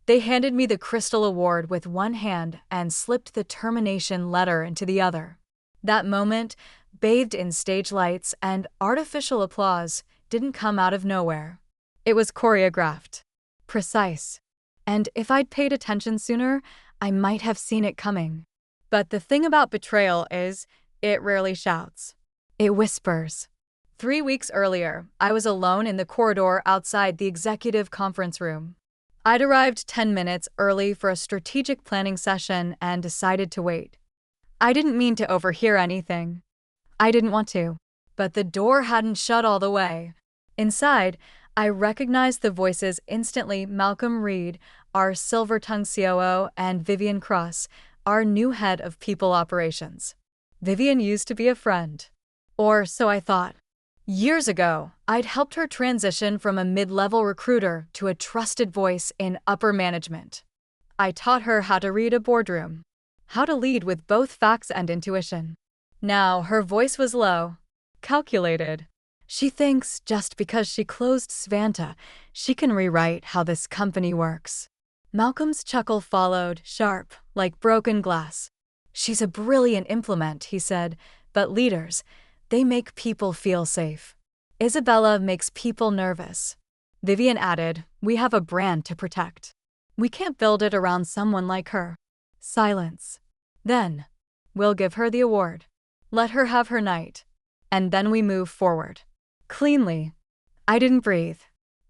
They handed me the Crystal Award with one hand and slipped the termination letter into the other. That moment, bathed in stage lights and artificial applause, didn't come out of nowhere. It was choreographed, precise, and if I'd paid attention sooner, I might have seen it coming. But the thing about betrayal is, it rarely shouts. It whispers. 3 weeks earlier, I was alone in the corridor outside the executive conference room. I'd arrived 10 minutes early for a strategic planning session and decided to wait. I didn't mean to overhear anything. I didn't want to. But the door hadn't shut all the way. Inside, I recognized the voices instantly: Malcolm Reed, our silver-tongued COO, and Vivian Cross, our new head of people operations. Vivian used to be a friend. Or so I thought. Years ago, I'd helped her transition from a mid-level recruiter to a trusted voice in upper management. I taught her how to read a boardroom, how to lead with both facts and intuition. Now her voice was low, calculated. She thinks just because she closed Svanta, she can rewrite how this company works. Malcolm's chuckle followed, sharp, like broken glass. She's a brilliant implement, he said, but leaders, they make people feel safe. Isabella makes people nervous. Vivian added, we have a brand to protect. We can't build it around someone like her. Silence. Then, we'll give her the award. Let her have her night. And then we move forward. Cleanly. I didn't breathe.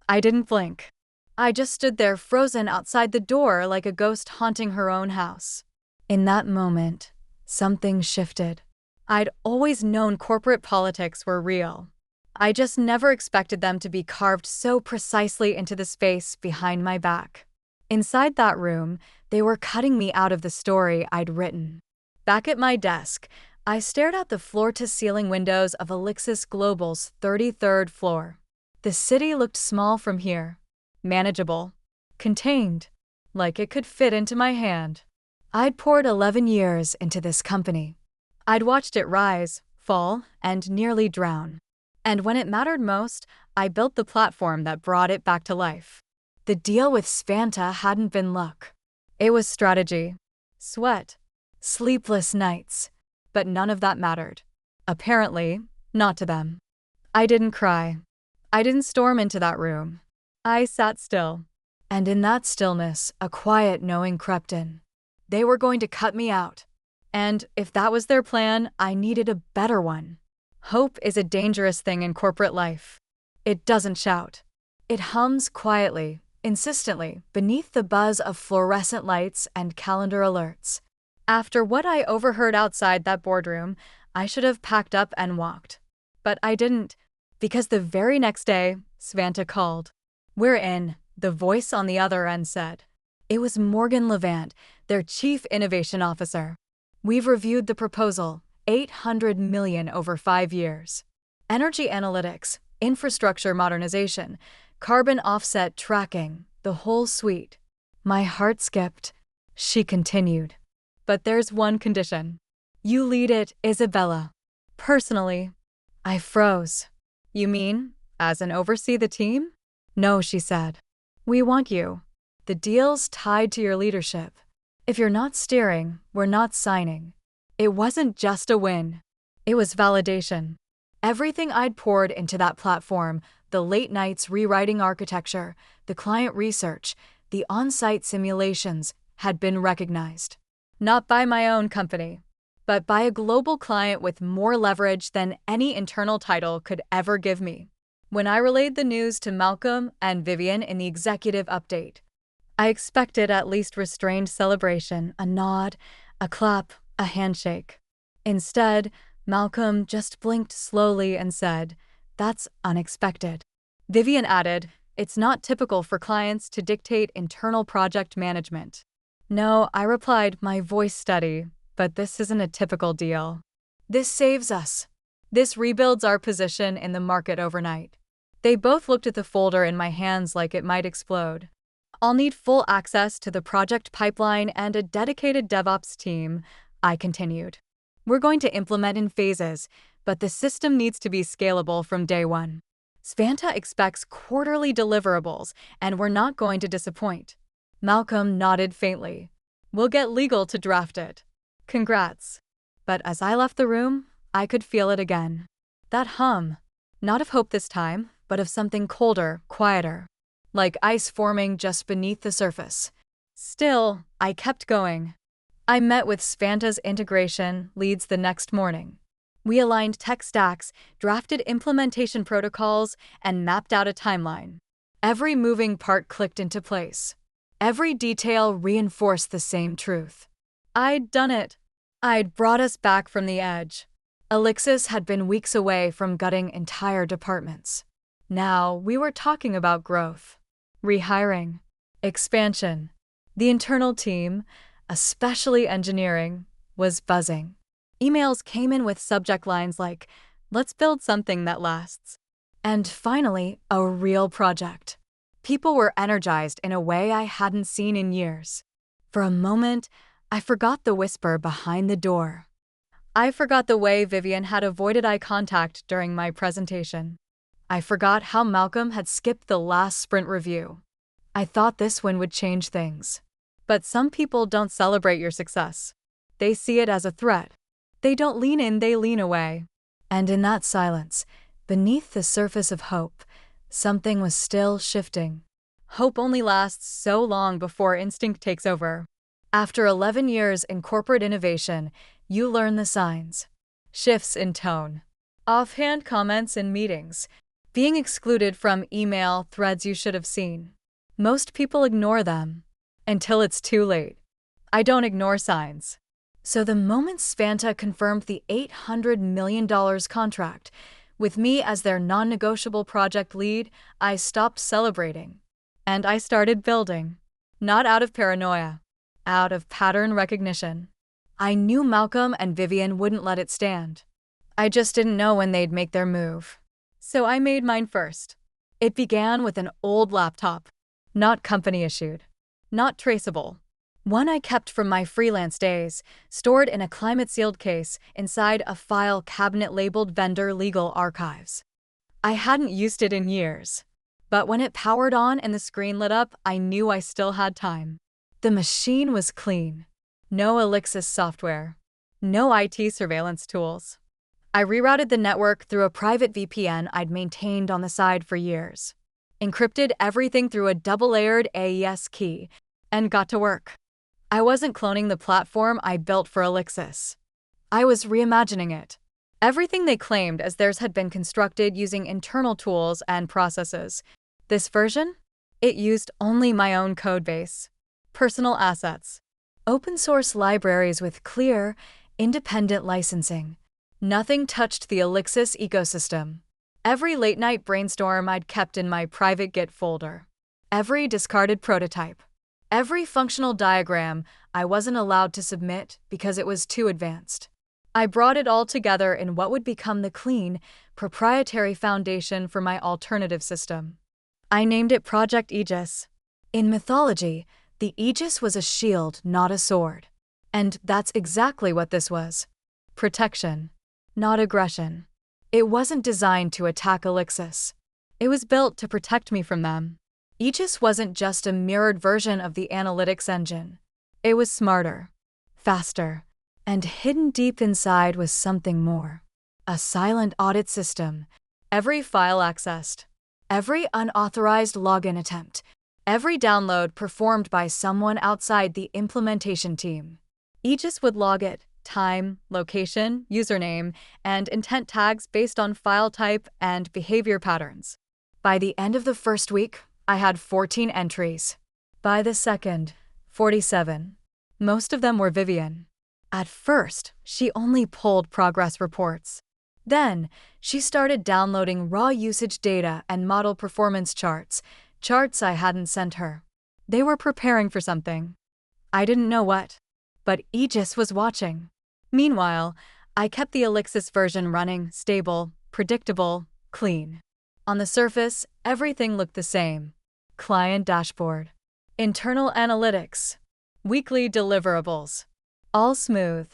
I didn't blink. I just stood there frozen outside the door like a ghost haunting her own house. In that moment, something shifted. I'd always known corporate politics were real. I just never expected them to be carved so precisely into the space behind my back. Inside that room, they were cutting me out of the story I'd written. Back at my desk, I stared out the floor-to-ceiling windows of Elixis Global's 33rd floor. The city looked small from here. Manageable. Contained. Like it could fit into my hand. I'd poured 11 years into this company. I'd watched it rise, fall, and nearly drown. And when it mattered most, I built the platform that brought it back to life. The deal with Svanta hadn't been luck. It was strategy. Sweat. Sleepless nights. But none of that mattered. Apparently, not to them. I didn't cry. I didn't storm into that room. I sat still. And in that stillness, a quiet knowing crept in. They were going to cut me out. And if that was their plan, I needed a better one. Hope is a dangerous thing in corporate life. It doesn't shout. It hums quietly, insistently, beneath the buzz of fluorescent lights and calendar alerts. After what I overheard outside that boardroom, I should have packed up and walked. But I didn't, because the very next day, Svanta called. We're in, the voice on the other end said. It was Morgan Levant, their chief innovation officer. We've reviewed the proposal, $800 million over 5 years. Energy analytics, infrastructure modernization, carbon offset tracking, the whole suite. My heart skipped. She continued. But there's one condition. You lead it, Isabella. Personally. I froze. You mean, as an oversee the team? No, she said. We want you. The deal's tied to your leadership. If you're not steering, we're not signing. It wasn't just a win. It was validation. Everything I'd poured into that platform, the late nights rewriting architecture, the client research, the on-site simulations, had been recognized. Not by my own company, but by a global client with more leverage than any internal title could ever give me. When I relayed the news to Malcolm and Vivian in the executive update, I expected at least restrained celebration, a nod, a clap, a handshake. Instead, Malcolm just blinked slowly and said, "That's unexpected." Vivian added, "It's not typical for clients to dictate internal project management." No, I replied, my voice steady, but this isn't a typical deal. This saves us. This rebuilds our position in the market overnight. They both looked at the folder in my hands like it might explode. I'll need full access to the project pipeline and a dedicated DevOps team, I continued. We're going to implement in phases, but the system needs to be scalable from day one. Svanta expects quarterly deliverables, and we're not going to disappoint. Malcolm nodded faintly. We'll get legal to draft it. Congrats. But as I left the room, I could feel it again. That hum. Not of hope this time, but of something colder, quieter. Like ice forming just beneath the surface. Still, I kept going. I met with Svanta's integration leads the next morning. We aligned tech stacks, drafted implementation protocols, and mapped out a timeline. Every moving part clicked into place. Every detail reinforced the same truth. I'd done it. I'd brought us back from the edge. Elixis had been weeks away from gutting entire departments. Now we were talking about growth, rehiring, expansion. The internal team, especially engineering, was buzzing. Emails came in with subject lines like, "Let's build something that lasts." And finally, a real project. People were energized in a way I hadn't seen in years. For a moment, I forgot the whisper behind the door. I forgot the way Vivian had avoided eye contact during my presentation. I forgot how Malcolm had skipped the last sprint review. I thought this win would change things. But some people don't celebrate your success. They see it as a threat. They don't lean in, they lean away. And in that silence, beneath the surface of hope, something was still shifting. Hope only lasts so long before instinct takes over. After 11 years in corporate innovation, you learn the signs. Shifts in tone. Offhand comments in meetings. Being excluded from email threads you should have seen. Most people ignore them. Until it's too late. I don't ignore signs. So the moment Svanta confirmed the $800 million contract, with me as their non-negotiable project lead, I stopped celebrating. And I started building. Not out of paranoia. Out of pattern recognition. I knew Malcolm and Vivian wouldn't let it stand. I just didn't know when they'd make their move. So I made mine first. It began with an old laptop. Not company-issued. Not traceable. One I kept from my freelance days, stored in a climate-sealed case inside a file cabinet labeled Vendor Legal Archives. I hadn't used it in years. But when it powered on and the screen lit up, I knew I still had time. The machine was clean. No Elixis software. No IT surveillance tools. I rerouted the network through a private VPN I'd maintained on the side for years. Encrypted everything through a double-layered AES key, and got to work. I wasn't cloning the platform I built for Elixis. I was reimagining it. Everything they claimed as theirs had been constructed using internal tools and processes. This version? It used only my own codebase. Personal assets. Open-source libraries with clear, independent licensing. Nothing touched the Elixis ecosystem. Every late-night brainstorm I'd kept in my private Git folder. Every discarded prototype. Every functional diagram I wasn't allowed to submit because it was too advanced. I brought it all together in what would become the clean, proprietary foundation for my alternative system. I named it Project Aegis. In mythology, the Aegis was a shield, not a sword. And that's exactly what this was. Protection, not aggression. It wasn't designed to attack Elixis. It was built to protect me from them. Aegis wasn't just a mirrored version of the analytics engine. It was smarter, faster, and hidden deep inside was something more. A silent audit system. Every file accessed. Every unauthorized login attempt. Every download performed by someone outside the implementation team. Aegis would log it. Time, location, username, and intent tags based on file type and behavior patterns. By the end of the first week, I had 14 entries. By the second, 47. Most of them were Vivian. At first, she only pulled progress reports. Then, she started downloading raw usage data and model performance charts I hadn't sent her. They were preparing for something. I didn't know what. But Aegis was watching. Meanwhile, I kept the Elixis version running, stable, predictable, clean. On the surface, everything looked the same. Client dashboard. Internal analytics. Weekly deliverables. All smooth.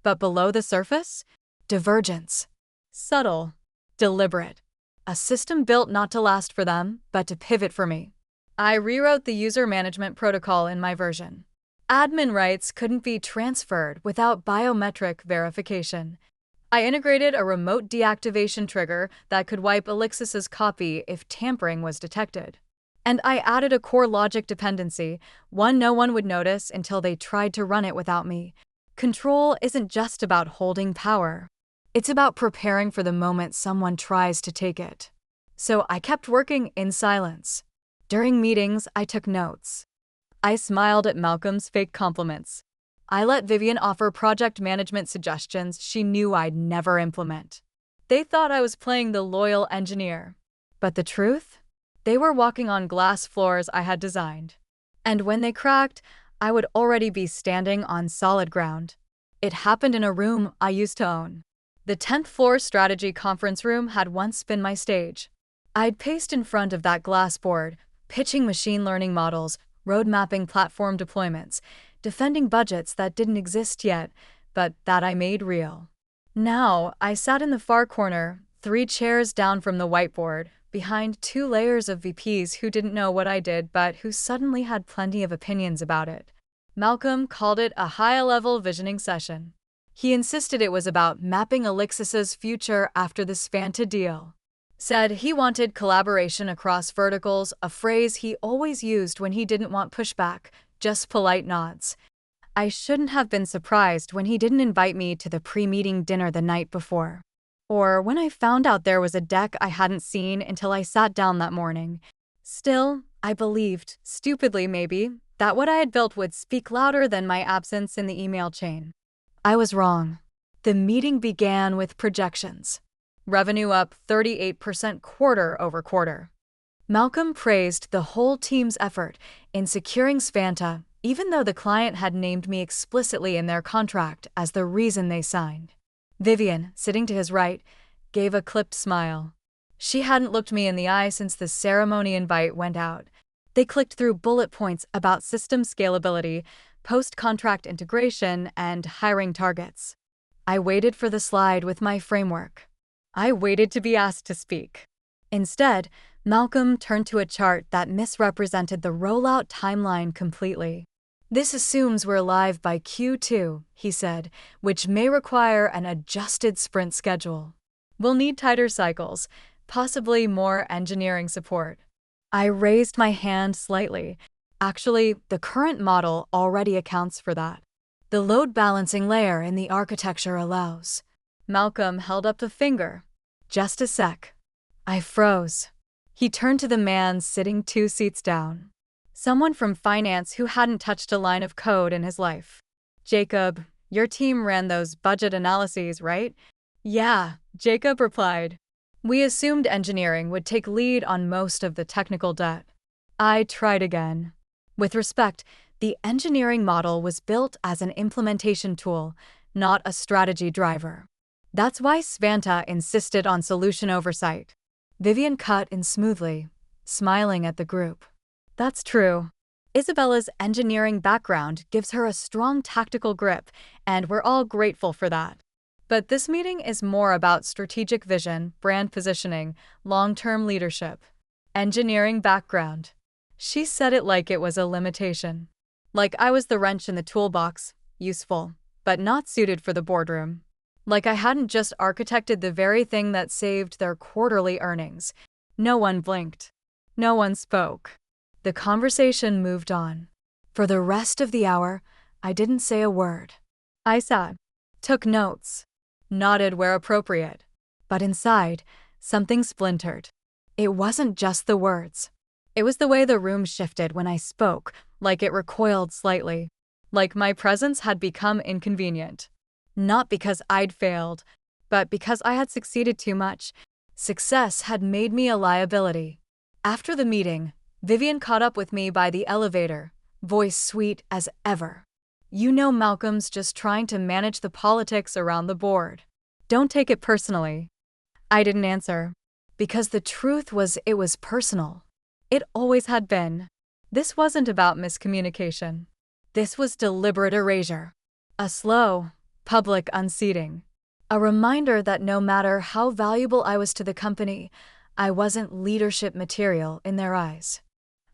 But below the surface? Divergence. Subtle. Deliberate. A system built not to last for them, but to pivot for me. I rewrote the user management protocol in my version. Admin rights couldn't be transferred without biometric verification. I integrated a remote deactivation trigger that could wipe Alexis's copy if tampering was detected. And I added a core logic dependency, one no one would notice until they tried to run it without me. Control isn't just about holding power. It's about preparing for the moment someone tries to take it. So I kept working in silence. During meetings, I took notes. I smiled at Malcolm's fake compliments. I let Vivian offer project management suggestions she knew I'd never implement. They thought I was playing the loyal engineer. But the truth? They were walking on glass floors I had designed. And when they cracked, I would already be standing on solid ground. It happened in a room I used to own. The 10th floor strategy conference room had once been my stage. I'd paced in front of that glass board, pitching machine learning models, road mapping platform deployments, defending budgets that didn't exist yet, but that I made real. Now, I sat in the far corner, 3 chairs down from the whiteboard, behind 2 layers of VPs who didn't know what I did but who suddenly had plenty of opinions about it. Malcolm called it a high-level visioning session. He insisted it was about mapping Alexis's future after the Svanta deal. Said he wanted collaboration across verticals, a phrase he always used when he didn't want pushback, just polite nods. I shouldn't have been surprised when he didn't invite me to the pre-meeting dinner the night before. Or when I found out there was a deck I hadn't seen until I sat down that morning. Still, I believed, stupidly maybe, that what I had built would speak louder than my absence in the email chain. I was wrong. The meeting began with projections. Revenue up 38% quarter over quarter. Malcolm praised the whole team's effort in securing Svanta, even though the client had named me explicitly in their contract as the reason they signed. Vivian, sitting to his right, gave a clipped smile. She hadn't looked me in the eye since the ceremony invite went out. They clicked through bullet points about system scalability, post-contract integration, and hiring targets. I waited for the slide with my framework. I waited to be asked to speak. Instead, Malcolm turned to a chart that misrepresented the rollout timeline completely. This assumes we're live by Q2, he said, which may require an adjusted sprint schedule. We'll need tighter cycles, possibly more engineering support. I raised my hand slightly. Actually, the current model already accounts for that. The load balancing layer in the architecture allows. Malcolm held up a finger. Just a sec. I froze. He turned to the man sitting 2 seats down. Someone from finance who hadn't touched a line of code in his life. Jacob, your team ran those budget analyses, right? Yeah, Jacob replied. We assumed engineering would take lead on most of the technical debt. I tried again. With respect, the engineering model was built as an implementation tool, not a strategy driver. That's why Svanta insisted on solution oversight. Vivian cut in smoothly, smiling at the group. That's true. Isabella's engineering background gives her a strong tactical grip, and we're all grateful for that. But this meeting is more about strategic vision, brand positioning, long-term leadership. Engineering background. She said it like it was a limitation. Like I was the wrench in the toolbox, useful, but not suited for the boardroom. Like I hadn't just architected the very thing that saved their quarterly earnings. No one blinked. No one spoke. The conversation moved on. For the rest of the hour, I didn't say a word. I sat, took notes, nodded where appropriate. But inside, something splintered. It wasn't just the words. It was the way the room shifted when I spoke, like it recoiled slightly. Like my presence had become inconvenient. Not because I'd failed, but because I had succeeded too much. Success had made me a liability. After the meeting, Vivian caught up with me by the elevator, voice sweet as ever. You know Malcolm's just trying to manage the politics around the board. Don't take it personally. I didn't answer. Because the truth was it was personal. It always had been. This wasn't about miscommunication. This was deliberate erasure. A slow, public unseating. A reminder that no matter how valuable I was to the company, I wasn't leadership material in their eyes.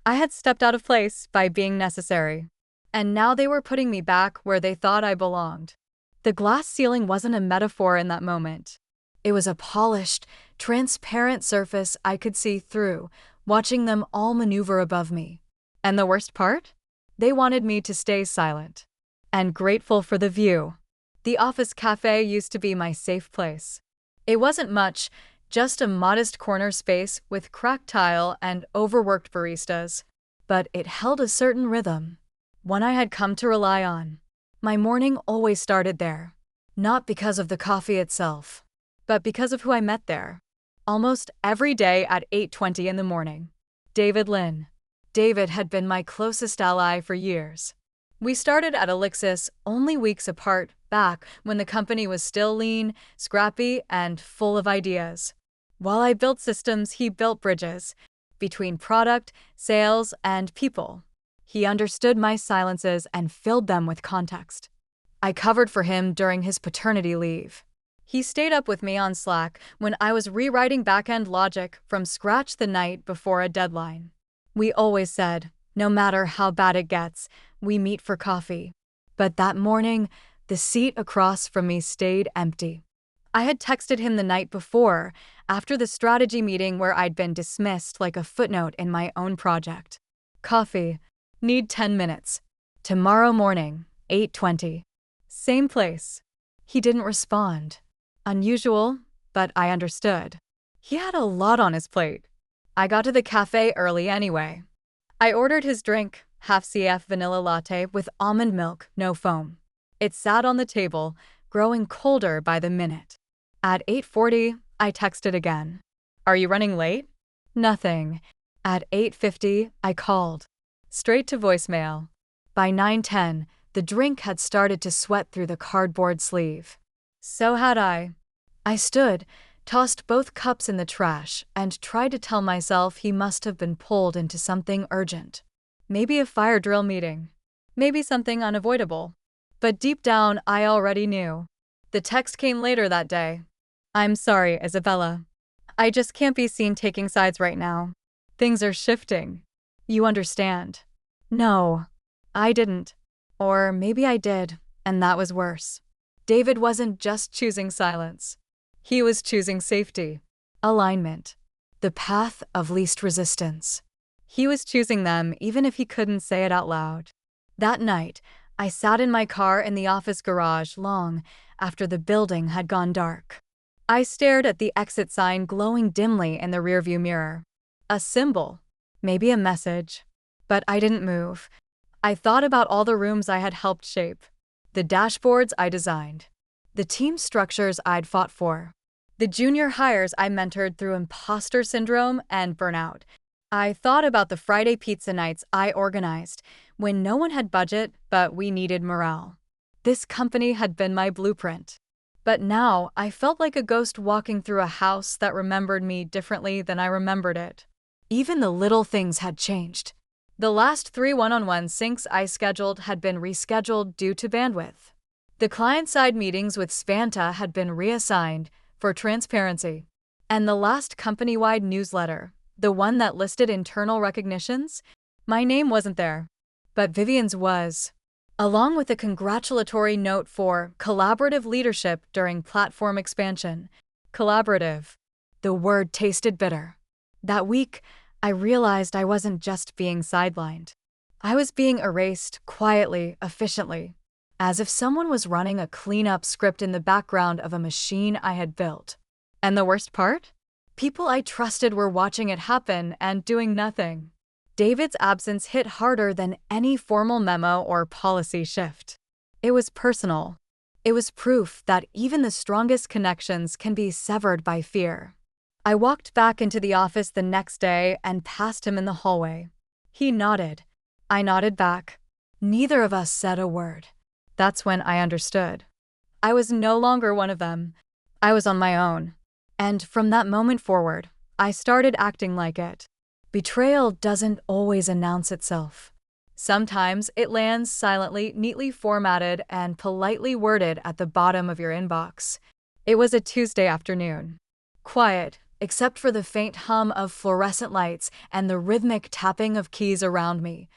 I had stepped out of place by being necessary. And now they were putting me back where they thought I belonged. The glass ceiling wasn't a metaphor in that moment. It was a polished, transparent surface I could see through, watching them all maneuver above me. And the worst part? They wanted me to stay silent. And grateful for the view. The office cafe used to be my safe place. It wasn't much, just a modest corner space with cracked tile and overworked baristas. But it held a certain rhythm, one I had come to rely on. My morning always started there, not because of the coffee itself, but because of who I met there. Almost every day at 8:20 in the morning. David Lynn. David had been my closest ally for years. We started at Elixis only weeks apart back when the company was still lean, scrappy, and full of ideas. While I built systems, he built bridges between product, sales, and people. He understood my silences and filled them with context. I covered for him during his paternity leave. He stayed up with me on Slack when I was rewriting back-end logic from scratch the night before a deadline. We always said, no matter how bad it gets, we meet for coffee. But that morning, the seat across from me stayed empty. I had texted him the night before, after the strategy meeting where I'd been dismissed like a footnote in my own project. Coffee. Need 10 minutes. Tomorrow morning, 8:20. Same place. He didn't respond. Unusual, but I understood. He had a lot on his plate. I got to the cafe early anyway. I ordered his drink, half CF vanilla latte with almond milk, no foam. It sat on the table, growing colder by the minute. At 8:40, I texted again. Are you running late? Nothing. At 8:50, I called. Straight to voicemail. By 9:10, the drink had started to sweat through the cardboard sleeve. So had I. I stood, tossed both cups in the trash, and tried to tell myself he must have been pulled into something urgent. Maybe a fire drill meeting. Maybe something unavoidable. But deep down, I already knew. The text came later that day. I'm sorry, Isabella. I just can't be seen taking sides right now. Things are shifting. You understand. No, I didn't. Or maybe I did, and that was worse. David wasn't just choosing silence. He was choosing safety, alignment, the path of least resistance. He was choosing them even if he couldn't say it out loud. That night, I sat in my car in the office garage long after the building had gone dark. I stared at the exit sign glowing dimly in the rearview mirror. A symbol, maybe a message. But I didn't move. I thought about all the rooms I had helped shape, the dashboards I designed, the team structures I'd fought for, the junior hires I mentored through imposter syndrome and burnout. I thought about the Friday pizza nights I organized when no one had budget but we needed morale. This company had been my blueprint. But now I felt like a ghost walking through a house that remembered me differently than I remembered it. Even the little things had changed. The last 3 one-on-one syncs I scheduled had been rescheduled due to bandwidth. The client-side meetings with Svanta had been reassigned for transparency. And the last company-wide newsletter, the one that listed internal recognitions, my name wasn't there. But Vivian's was. Along with a congratulatory note for collaborative leadership during platform expansion. Collaborative. The word tasted bitter. That week, I realized I wasn't just being sidelined. I was being erased quietly, efficiently, as if someone was running a cleanup script in the background of a machine I had built. And the worst part? People I trusted were watching it happen and doing nothing. David's absence hit harder than any formal memo or policy shift. It was personal. It was proof that even the strongest connections can be severed by fear. I walked back into the office the next day and passed him in the hallway. He nodded. I nodded back. Neither of us said a word. That's when I understood. I was no longer one of them. I was on my own. And from that moment forward, I started acting like it. Betrayal doesn't always announce itself. Sometimes it lands silently, neatly formatted, and politely worded at the bottom of your inbox. It was a Tuesday afternoon. Quiet, except for the faint hum of fluorescent lights and the rhythmic tapping of keys around me.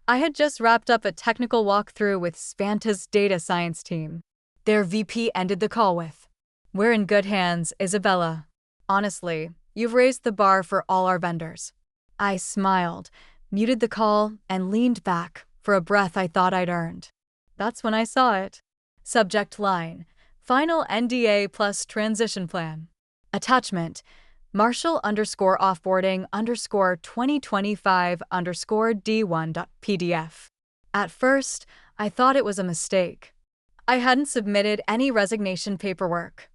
I had just wrapped up a technical walkthrough with Spanta's data science team. Their VP ended the call with, "We're in good hands, Isabella. Honestly, you've raised the bar for all our vendors." I smiled, muted the call, and leaned back for a breath I thought I'd earned. That's when I saw it. Subject line: Final NDA plus transition plan. Attachment: Marshall_offboarding_2025_D1.pdf. At first, I thought it was a mistake. I hadn't submitted any resignation paperwork.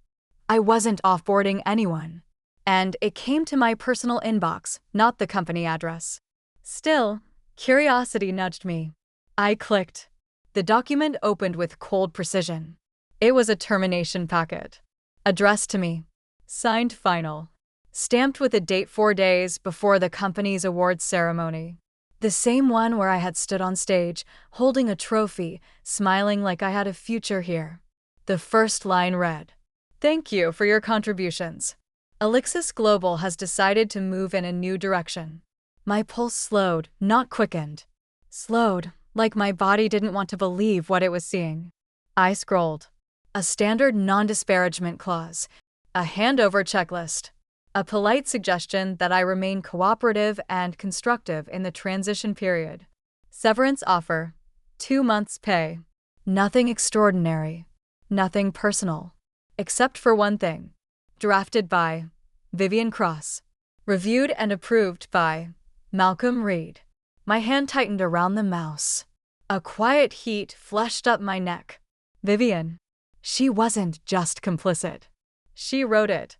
I wasn't offboarding anyone. And it came to my personal inbox, not the company address. Still, curiosity nudged me. I clicked. The document opened with cold precision. It was a termination packet. Addressed to me. Signed final. Stamped with a date 4 days before the company's awards ceremony. The same one where I had stood on stage, holding a trophy, smiling like I had a future here. The first line read, "Thank you for your contributions. Elixis Global has decided to move in a new direction." My pulse slowed, not quickened. Slowed, like my body didn't want to believe what it was seeing. I scrolled. A standard non-disparagement clause. A handover checklist. A polite suggestion that I remain cooperative and constructive in the transition period. Severance offer. 2 months' pay. Nothing extraordinary. Nothing personal. Except for one thing. Drafted by Vivian Cross. Reviewed and approved by Malcolm Reed. My hand tightened around the mouse. A quiet heat flushed up my neck. Vivian. She wasn't just complicit. She wrote it.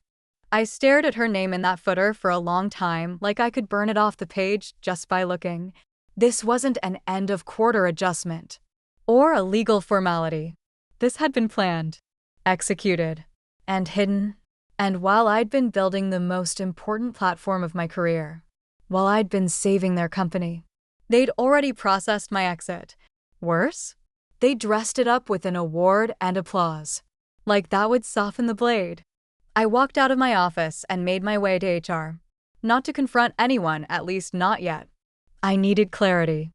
I stared at her name in that footer for a long time, like I could burn it off the page just by looking. This wasn't an end-of-quarter adjustment. Or a legal formality. This had been planned, executed, and hidden. And while I'd been building the most important platform of my career, while I'd been saving their company, they'd already processed my exit. Worse? They dressed it up with an award and applause. Like that would soften the blade. I walked out of my office and made my way to HR. Not to confront anyone, at least not yet. I needed clarity.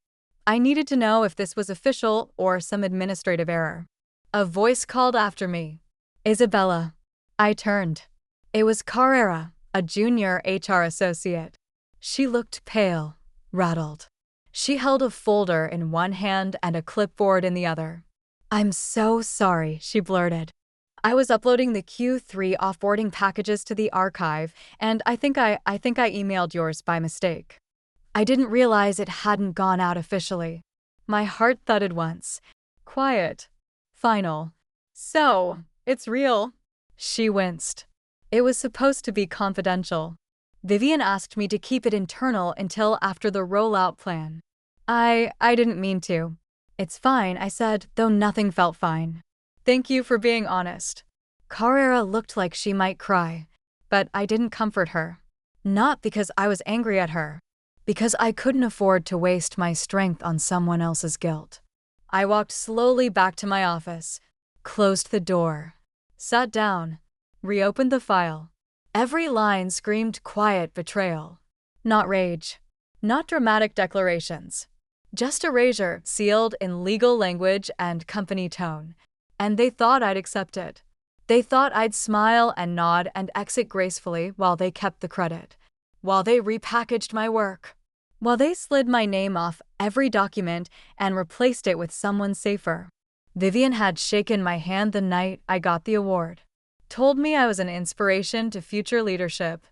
I needed to know if this was official or some administrative error. A voice called after me. "Isabella." I turned. It was Carrera, a junior HR associate. She looked pale, rattled. She held a folder in one hand and a clipboard in the other. "I'm so sorry," she blurted. "I was uploading the Q3 offboarding packages to the archive, and I think I emailed yours by mistake. I didn't realize it hadn't gone out officially." My heart thudded once. Quiet. Final. "So, it's real." She winced. "It was supposed to be confidential. Vivian asked me to keep it internal until after the rollout plan." I didn't mean to." "It's fine," I said, though nothing felt fine. "Thank you for being honest." Carrera looked like she might cry, but I didn't comfort her. Not because I was angry at her, because I couldn't afford to waste my strength on someone else's guilt. I walked slowly back to my office, closed the door, sat down, reopened the file. Every line screamed quiet betrayal. Not rage. Not dramatic declarations. Just erasure sealed in legal language and company tone. And they thought I'd accept it. They thought I'd smile and nod and exit gracefully while they kept the credit. While they repackaged my work. While they slid my name off every document and replaced it with someone safer. Vivian had shaken my hand the night I got the award. Told me I was an inspiration to future leadership.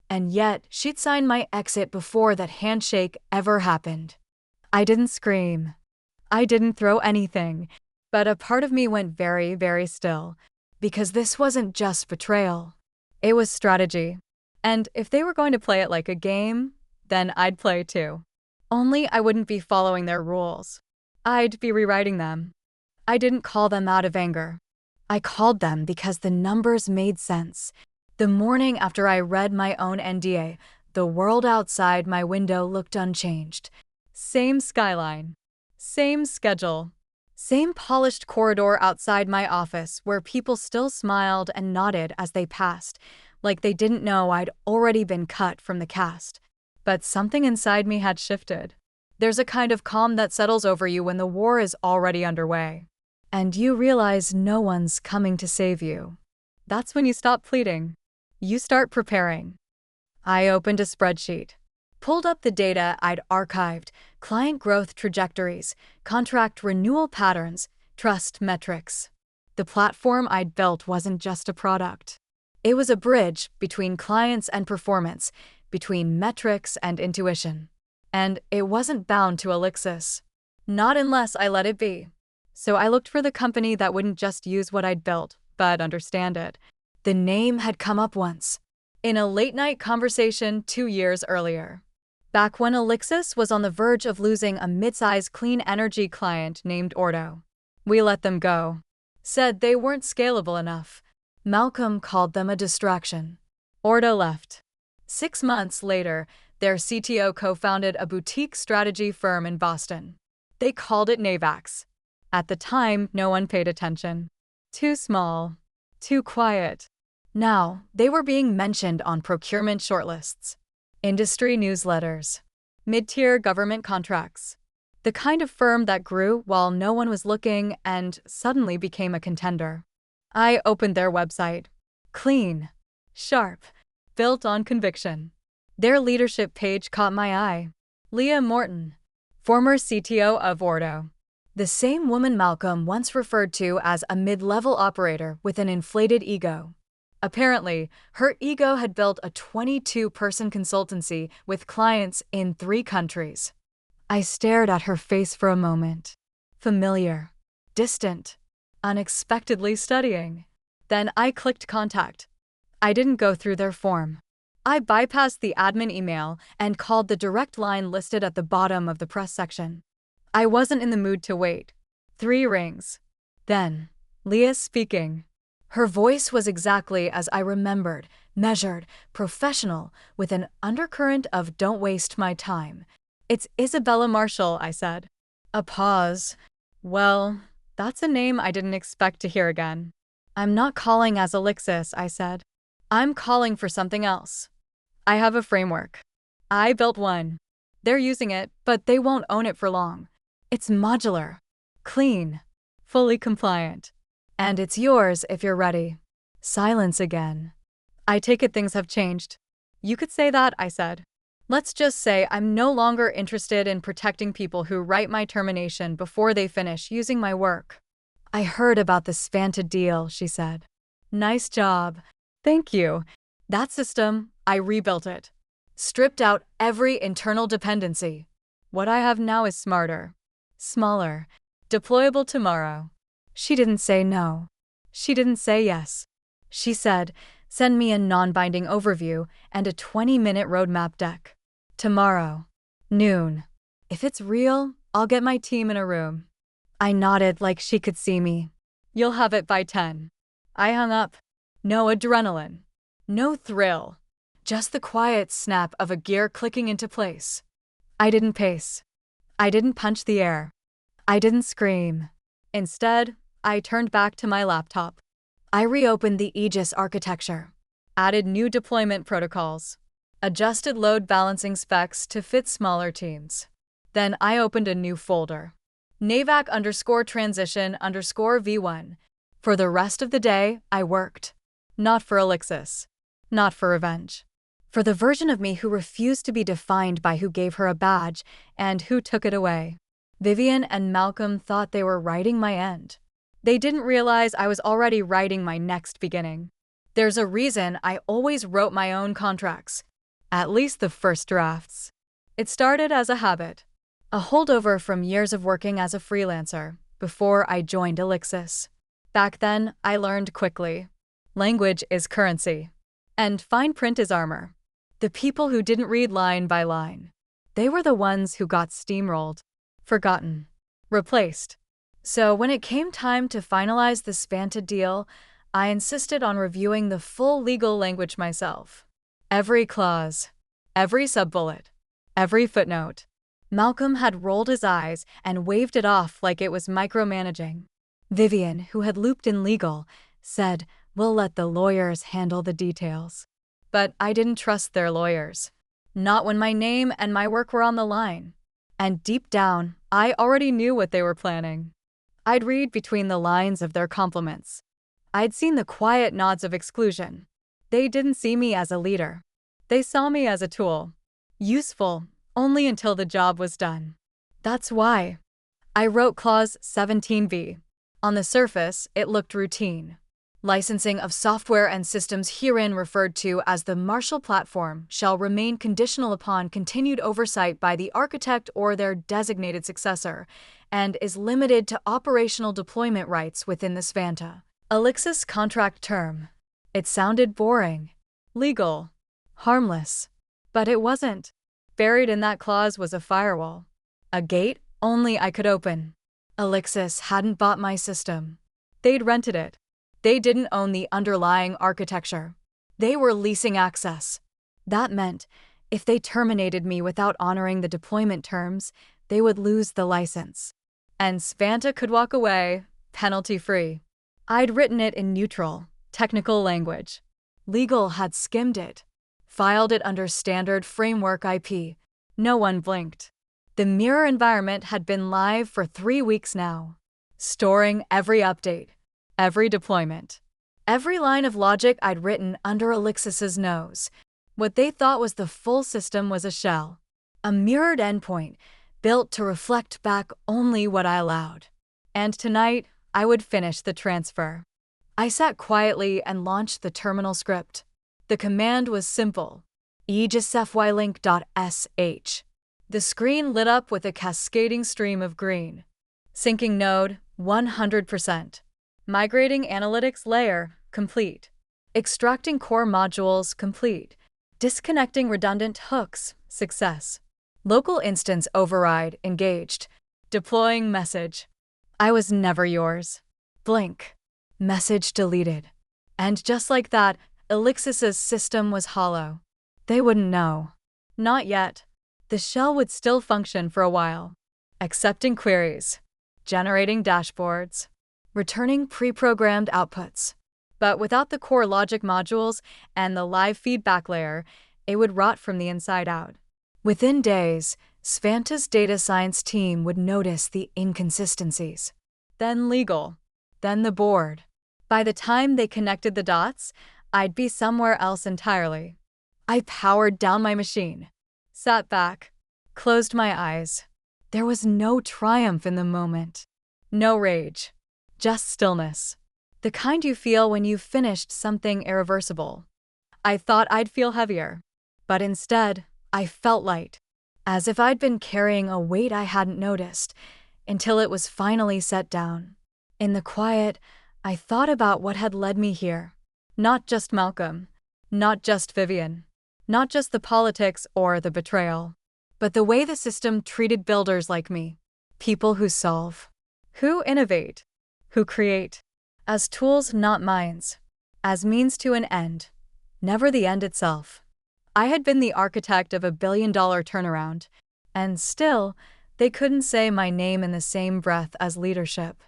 And yet, she'd signed my exit before that handshake ever happened. I didn't scream. I didn't throw anything. But a part of me went very, very still. Because this wasn't just betrayal. It was strategy. And if they were going to play it like a game, then I'd play too. Only I wouldn't be following their rules. I'd be rewriting them. I didn't call them out of anger. I called them because the numbers made sense. The morning after I read my own NDA, the world outside my window looked unchanged. Same skyline. Same schedule. Same polished corridor outside my office where people still smiled and nodded as they passed, like they didn't know I'd already been cut from the cast. But something inside me had shifted. There's a kind of calm that settles over you when the war is already underway. And you realize no one's coming to save you. That's when you stop pleading. You start preparing. I opened a spreadsheet, pulled up the data I'd archived, client growth trajectories, contract renewal patterns, trust metrics. The platform I'd built wasn't just a product. It was a bridge between clients and performance, between metrics and intuition. And it wasn't bound to Elixis. Not unless I let it be. So I looked for the company that wouldn't just use what I'd built, but understand it. The name had come up once, in a late-night conversation 2 years earlier. Back when Elixis was on the verge of losing a mid-size clean energy client named Ordo. We let them go. Said they weren't scalable enough. Malcolm called them a distraction. Ordo left. 6 months later, their CTO co-founded a boutique strategy firm in Boston. They called it Navax. At the time, no one paid attention. Too small. Too quiet. Now, they were being mentioned on procurement shortlists, industry newsletters, mid-tier government contracts. The kind of firm that grew while no one was looking and suddenly became a contender. I opened their website. Clean. Sharp. Built on conviction. Their leadership page caught my eye. Leah Morton, former CTO of Ordo. The same woman Malcolm once referred to as a mid-level operator with an inflated ego. Apparently, her ego had built a 22-person consultancy with clients in 3 countries. I stared at her face for a moment. Familiar. Distant. Unexpectedly studying. Then I clicked contact. I didn't go through their form. I bypassed the admin email and called the direct line listed at the bottom of the press section. I wasn't in the mood to wait. 3 rings. Then, Leah speaking. Her voice was exactly as I remembered, measured, professional, with an undercurrent of "don't waste my time." "It's Isabella Marshall," I said. A pause. Well, that's a name I didn't expect to hear again. "I'm not calling as Elixis," I said. "I'm calling for something else. I have a framework. I built one. They're using it, but they won't own it for long. It's modular, clean, fully compliant. And it's yours if you're ready." Silence again. "I take it things have changed." "You could say that," I said. "Let's just say I'm no longer interested in protecting people who write my termination before they finish using my work." "I heard about the Spanta deal," she said. "Nice job." "Thank you. That system, I rebuilt it. Stripped out every internal dependency. What I have now is smarter. Smaller. Deployable tomorrow." She didn't say no. She didn't say yes. She said, "Send me a non-binding overview and a 20-minute roadmap deck. Tomorrow. Noon. If it's real, I'll get my team in a room." I nodded like she could see me. "You'll have it by 10. I hung up. No adrenaline. No thrill. Just the quiet snap of a gear clicking into place. I didn't pace. I didn't punch the air. I didn't scream. Instead, I turned back to my laptop. I reopened the Aegis architecture, added new deployment protocols, adjusted load balancing specs to fit smaller teams. Then I opened a new folder. Navac_transition_v1. For the rest of the day, I worked. Not for Elixis. Not for revenge. For the version of me who refused to be defined by who gave her a badge and who took it away. Vivian and Malcolm thought they were writing my end. They didn't realize I was already writing my next beginning. There's a reason I always wrote my own contracts. At least the first drafts. It started as a habit. A holdover from years of working as a freelancer before I joined Elixis. Back then, I learned quickly. Language is currency. And fine print is armor. The people who didn't read line by line. They were the ones who got steamrolled. Forgotten. Replaced. So when it came time to finalize the Spanta deal, I insisted on reviewing the full legal language myself. Every clause. Every subbullet. Every footnote. Malcolm had rolled his eyes and waved it off like it was micromanaging. Vivian, who had looped in legal, said, "We'll let the lawyers handle the details." But I didn't trust their lawyers. Not when my name and my work were on the line. And deep down, I already knew what they were planning. I'd read between the lines of their compliments. I'd seen the quiet nods of exclusion. They didn't see me as a leader. They saw me as a tool. Useful, only until the job was done. That's why I wrote Clause 17b. On the surface, it looked routine. Licensing of software and systems herein referred to as the Marshall Platform shall remain conditional upon continued oversight by the architect or their designated successor, and is limited to operational deployment rights within the Svanta Elixis contract term. It sounded boring, legal, harmless. But it wasn't. Buried in that clause was a firewall. A gate only I could open. Elixis hadn't bought my system. They'd rented it. They didn't own the underlying architecture. They were leasing access. That meant, if they terminated me without honoring the deployment terms, they would lose the license. And Svanta could walk away, penalty-free. I'd written it in neutral, technical language. Legal had skimmed it, filed it under standard framework IP. No one blinked. The mirror environment had been live for 3 weeks now, storing every update, every deployment, every line of logic I'd written under Elixis's nose. What they thought was the full system was a shell, a mirrored endpoint built to reflect back only what I allowed. And tonight, I would finish the transfer. I sat quietly and launched the terminal script. The command was simple: aegisfylink.sh. The screen lit up with a cascading stream of green. Syncing node, 100%. Migrating analytics layer, complete. Extracting core modules, complete. Disconnecting redundant hooks, success. Local instance override, engaged. Deploying message. I was never yours. Blink. Message deleted. And just like that, Elixis's system was hollow. They wouldn't know. Not yet. The shell would still function for a while. Accepting queries. Generating dashboards. Returning pre-programmed outputs. But without the core logic modules and the live feedback layer, it would rot from the inside out. Within days, Svanta's data science team would notice the inconsistencies. Then legal. Then the board. By the time they connected the dots, I'd be somewhere else entirely. I powered down my machine, sat back, closed my eyes. There was no triumph in the moment. No rage. Just stillness. The kind you feel when you've finished something irreversible. I thought I'd feel heavier. But instead, I felt light. As if I'd been carrying a weight I hadn't noticed, until it was finally set down. In the quiet, I thought about what had led me here. Not just Malcolm. Not just Vivian. Not just the politics or the betrayal. But the way the system treated builders like me. People who solve. Who innovate. Who create. As tools, not minds. As means to an end. Never the end itself. I had been the architect of a billion-dollar turnaround, and still, they couldn't say my name in the same breath as leadership.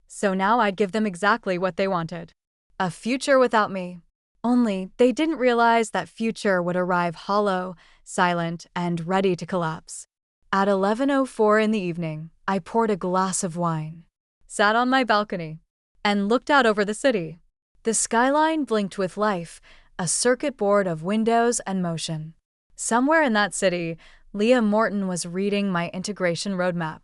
So now I'd give them exactly what they wanted. A future without me. Only they didn't realize that future would arrive hollow, silent, and ready to collapse. At 11:04 in the evening, I poured a glass of wine, sat on my balcony, and looked out over the city. The skyline blinked with life, a circuit board of windows and motion. Somewhere in that city, Leah Morton was reading my integration roadmap,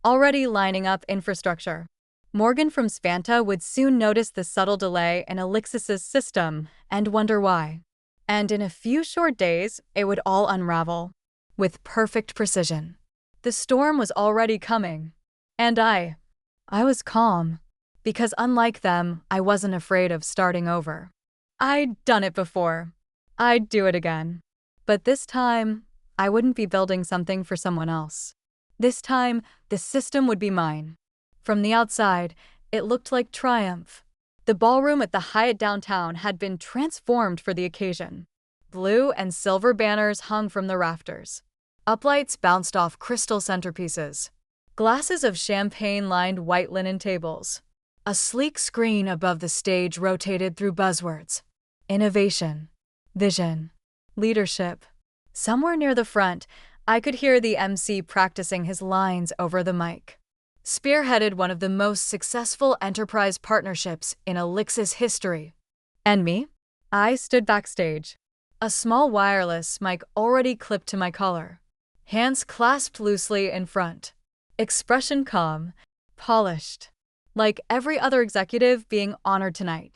already lining up infrastructure. Morgan from Svanta would soon notice the subtle delay in Elixis's system and wonder why. And in a few short days, it would all unravel, with perfect precision. The storm was already coming. And I was calm, because unlike them, I wasn't afraid of starting over. I'd done it before. I'd do it again. But this time, I wouldn't be building something for someone else. This time, the system would be mine. From the outside, it looked like triumph. The ballroom at the Hyatt downtown had been transformed for the occasion. Blue and silver banners hung from the rafters. Uplights bounced off crystal centerpieces. Glasses of champagne lined white linen tables. A sleek screen above the stage rotated through buzzwords. Innovation. Vision. Leadership. Somewhere near the front, I could hear the MC practicing his lines over the mic. Spearheaded one of the most successful enterprise partnerships in Elixir's history. And me? I stood backstage. A small wireless mic already clipped to my collar. Hands clasped loosely in front. Expression calm, polished. Like every other executive being honored tonight.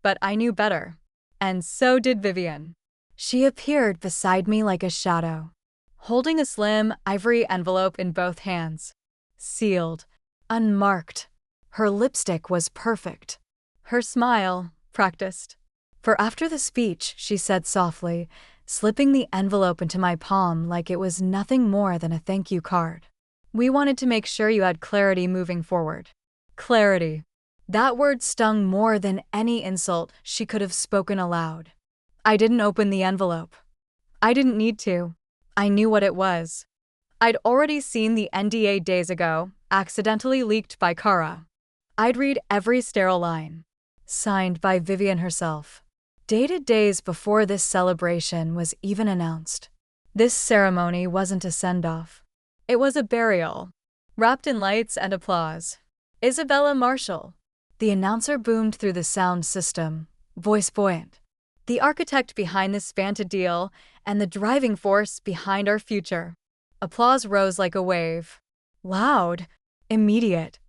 But I knew better. And so did Vivian. She appeared beside me like a shadow, holding a slim, ivory envelope in both hands. Sealed, unmarked. Her lipstick was perfect. Her smile, practiced. For after the speech, she said softly, slipping the envelope into my palm like it was nothing more than a thank you card. We wanted to make sure you had clarity moving forward. Clarity. That word stung more than any insult she could have spoken aloud. I didn't open the envelope. I didn't need to. I knew what it was. I'd already seen the NDA days ago, accidentally leaked by Kara. I'd read every sterile line. Signed by Vivian herself. Dated days before this celebration was even announced. This ceremony wasn't a send-off. It was a burial. Wrapped in lights and applause. Isabella Marshall. The announcer boomed through the sound system, voice buoyant. The architect behind this Fanta deal and the driving force behind our future. Applause rose like a wave. Loud. Immediate.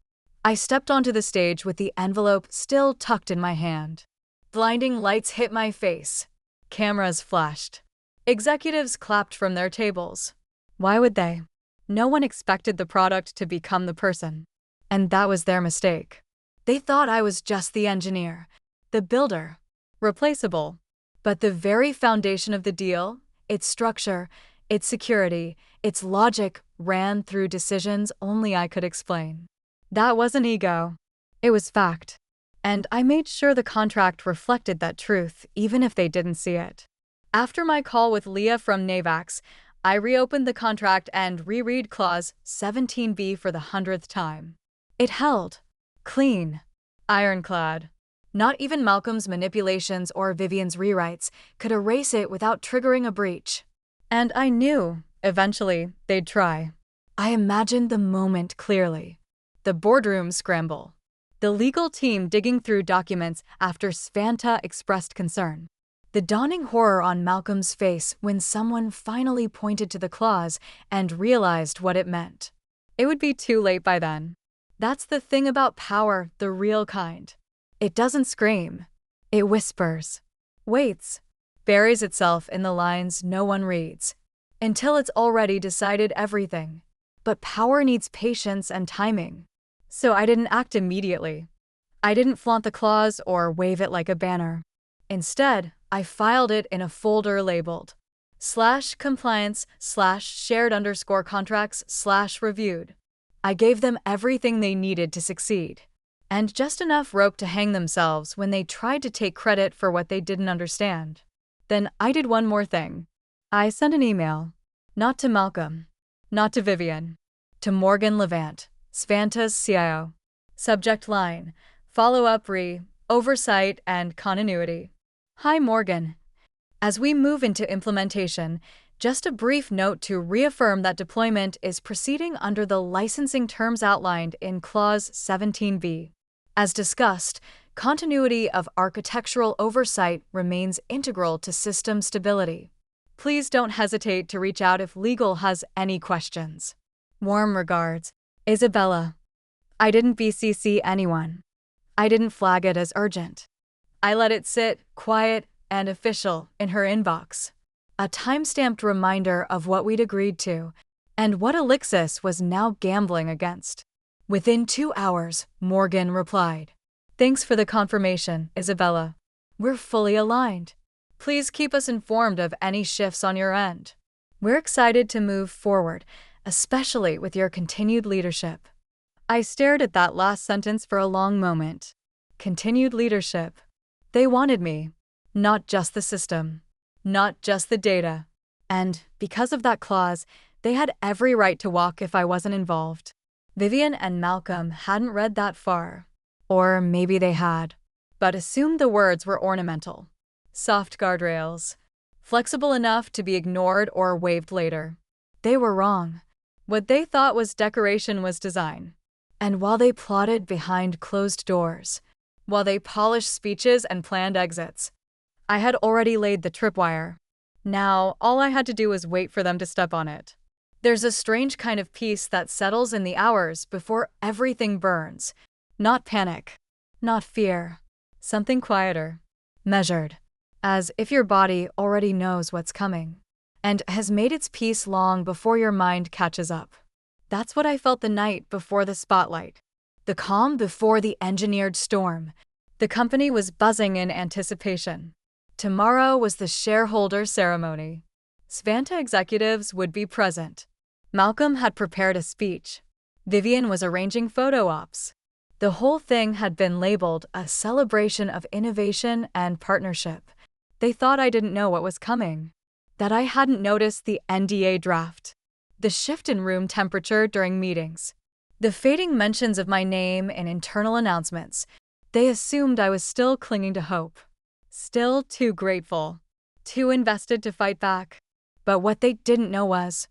I stepped onto the stage with the envelope still tucked in my hand. Blinding lights hit my face. Cameras flashed. Executives clapped from their tables. Why would they? No one expected the product to become the person. And that was their mistake. They thought I was just the engineer, the builder, replaceable. But the very foundation of the deal, its structure, its security, its logic ran through decisions only I could explain. That wasn't ego. It was fact. And I made sure the contract reflected that truth, even if they didn't see it. After my call with Leah from Navax, I reopened the contract and reread Clause 17b for the 100th time. It held. Clean. Ironclad. Not even Malcolm's manipulations or Vivian's rewrites could erase it without triggering a breach. And I knew, eventually, they'd try. I imagined the moment clearly. The boardroom scramble. The legal team digging through documents after Svanta expressed concern. The dawning horror on Malcolm's face when someone finally pointed to the clause and realized what it meant. It would be too late by then. That's the thing about power, the real kind. It doesn't scream. It whispers. Waits. Buries itself in the lines no one reads. Until it's already decided everything. But power needs patience and timing. So I didn't act immediately. I didn't flaunt the clause or wave it like a banner. Instead, I filed it in a folder labeled /compliance/shared_contracts/reviewed. I gave them everything they needed to succeed, and just enough rope to hang themselves when they tried to take credit for what they didn't understand. Then I did one more thing. I sent an email. Not to Malcolm. Not to Vivian. To Morgan Levant, Svanta's CIO. Subject line, follow-up oversight and continuity. Hi Morgan. As we move into implementation, just a brief note to reaffirm that deployment is proceeding under the licensing terms outlined in Clause 17b. As discussed, continuity of architectural oversight remains integral to system stability. Please don't hesitate to reach out if legal has any questions. Warm regards, Isabella. I didn't BCC anyone. I didn't flag it as urgent. I let it sit, quiet and official, in her inbox. A time-stamped reminder of what we'd agreed to, and what Elixir was now gambling against. Within 2 hours, Morgan replied. Thanks for the confirmation, Isabella. We're fully aligned. Please keep us informed of any shifts on your end. We're excited to move forward, especially with your continued leadership. I stared at that last sentence for a long moment. Continued leadership. They wanted me. Not just the system. Not just the data. And, because of that clause, they had every right to walk if I wasn't involved. Vivian and Malcolm hadn't read that far. Or maybe they had. But assumed the words were ornamental. Soft guardrails. flexible enough to be ignored or waived later. They were wrong. What they thought was decoration was design. And while they plotted behind closed doors, while they polished speeches and planned exits, I had already laid the tripwire. Now, all I had to do was wait for them to step on it. There's a strange kind of peace that settles in the hours before everything burns. Not panic, not fear. Something quieter, measured, as if your body already knows what's coming and has made its peace long before your mind catches up. That's what I felt the night before the spotlight. The calm before the engineered storm. The company was buzzing in anticipation. Tomorrow was the shareholder ceremony. Svanta executives would be present. Malcolm had prepared a speech. Vivian was arranging photo ops. The whole thing had been labeled a celebration of innovation and partnership. They thought I didn't know what was coming, that I hadn't noticed the NDA draft, the shift in room temperature during meetings, the fading mentions of my name in internal announcements. They assumed I was still clinging to hope, still too grateful, too invested to fight back. But what they didn't know was,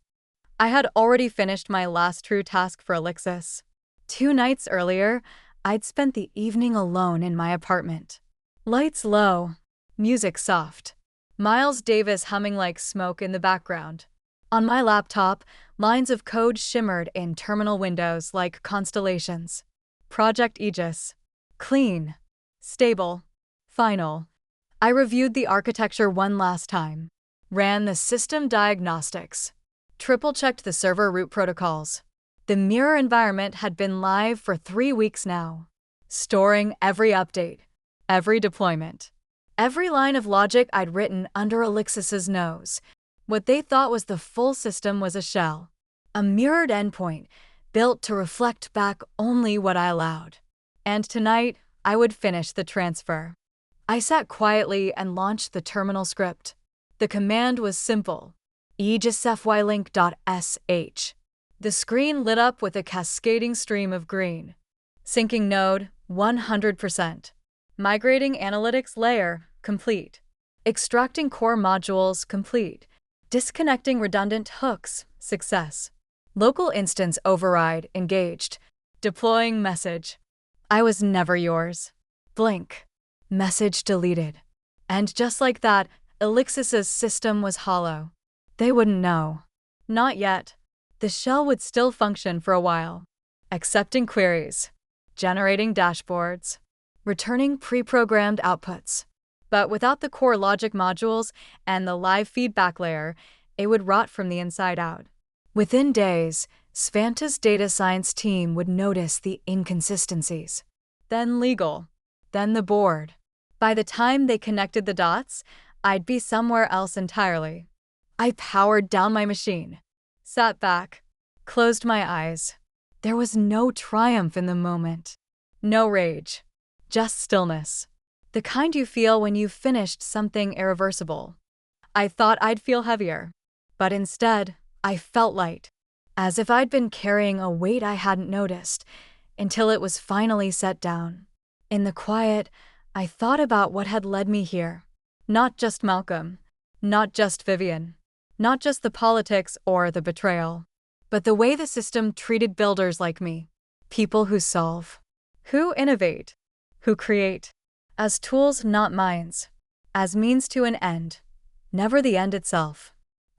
I had already finished my last true task for Elixis. 2 nights earlier, I'd spent the evening alone in my apartment. Lights low, music soft, Miles Davis humming like smoke in the background. On my laptop, lines of code shimmered in terminal windows like constellations. Project Aegis. Clean. Stable. Final. I reviewed the architecture one last time. Ran the system diagnostics. Triple-checked the server root protocols. The mirror environment had been live for 3 weeks now, storing every update, every deployment, every line of logic I'd written under Elixis's nose. What they thought was the full system was a shell, a mirrored endpoint built to reflect back only what I allowed. And tonight, I would finish the transfer. I sat quietly and launched the terminal script. The command was simple: aegisfylink.sh. The screen lit up with a cascading stream of green. Syncing node, 100%. Migrating analytics layer, complete. Extracting core modules, complete. Disconnecting redundant hooks, success. Local instance override, engaged. Deploying message. I was never yours. Blink. Message deleted. And just like that, Elixis's system was hollow. They wouldn't know. Not yet. The shell would still function for a while, accepting queries, generating dashboards, returning pre-programmed outputs. But without the core logic modules and the live feedback layer, it would rot from the inside out. Within days, Svanta's data science team would notice the inconsistencies. Then legal, then the board. By the time they connected the dots, I'd be somewhere else entirely. I powered down my machine, sat back, closed my eyes. There was no triumph in the moment. No rage. Just stillness. The kind you feel when you've finished something irreversible. I thought I'd feel heavier. But instead, I felt light. As if I'd been carrying a weight I hadn't noticed, until it was finally set down. In the quiet, I thought about what had led me here. Not just Malcolm. Not just Vivian. Not just the politics or the betrayal, but the way the system treated builders like me. People who solve, who innovate, who create, as tools, not minds, as means to an end, never the end itself.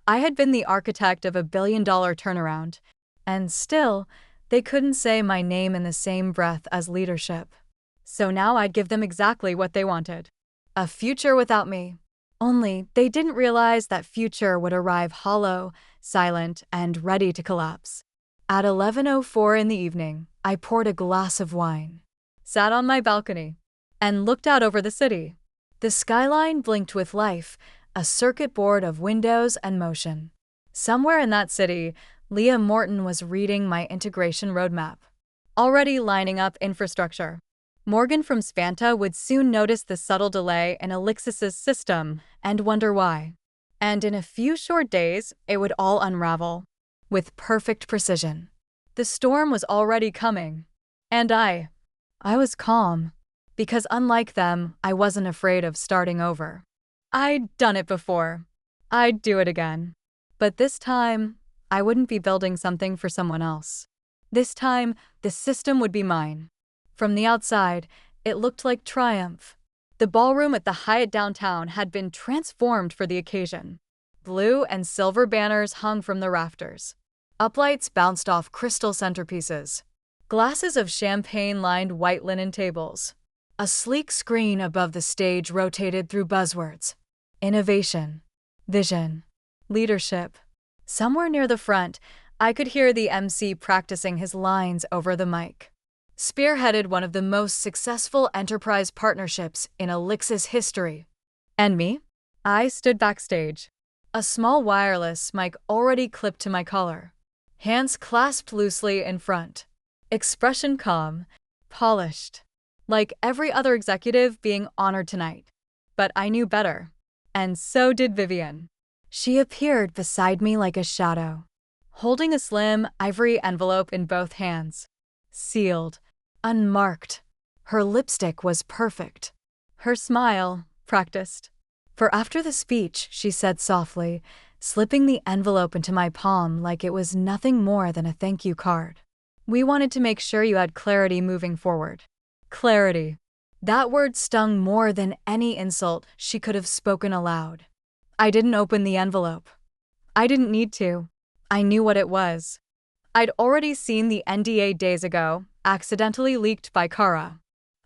I had been the architect of a billion-dollar turnaround, and still, they couldn't say my name in the same breath as leadership. So now I'd give them exactly what they wanted. A future without me. Only they didn't realize that future would arrive hollow, silent, and ready to collapse. At 11:04 in the evening, I poured a glass of wine, sat on my balcony, and looked out over the city. The skyline blinked with life, a circuit board of windows and motion. Somewhere in that city, Leah Morton was reading my integration roadmap, already lining up infrastructure. Morgan from Svanta would soon notice the subtle delay in Elixis's system and wonder why. And in a few short days, it would all unravel, with perfect precision. The storm was already coming. And I was calm, because unlike them, I wasn't afraid of starting over. I'd done it before. I'd do it again. But this time, I wouldn't be building something for someone else. This time, the system would be mine. From the outside, it looked like triumph. The ballroom at the Hyatt downtown had been transformed for the occasion. Blue and silver banners hung from the rafters. Uplights bounced off crystal centerpieces. Glasses of champagne lined white linen tables. A sleek screen above the stage rotated through buzzwords. Innovation, vision, leadership. Somewhere near the front, I could hear the MC practicing his lines over the mic. Spearheaded one of the most successful enterprise partnerships in Elixir's history. And me? I stood backstage. A small wireless mic already clipped to my collar. Hands clasped loosely in front. Expression calm, polished. Like every other executive being honored tonight. But I knew better. And so did Vivian. She appeared beside me like a shadow, holding a slim, ivory envelope in both hands. Sealed, unmarked. Her lipstick was perfect. Her smile, practiced. For after the speech, she said softly, slipping the envelope into my palm like it was nothing more than a thank you card. We wanted to make sure you had clarity moving forward. Clarity. That word stung more than any insult she could have spoken aloud. I didn't open the envelope. I didn't need to. I knew what it was. I'd already seen the NDA days ago, accidentally leaked by Kara.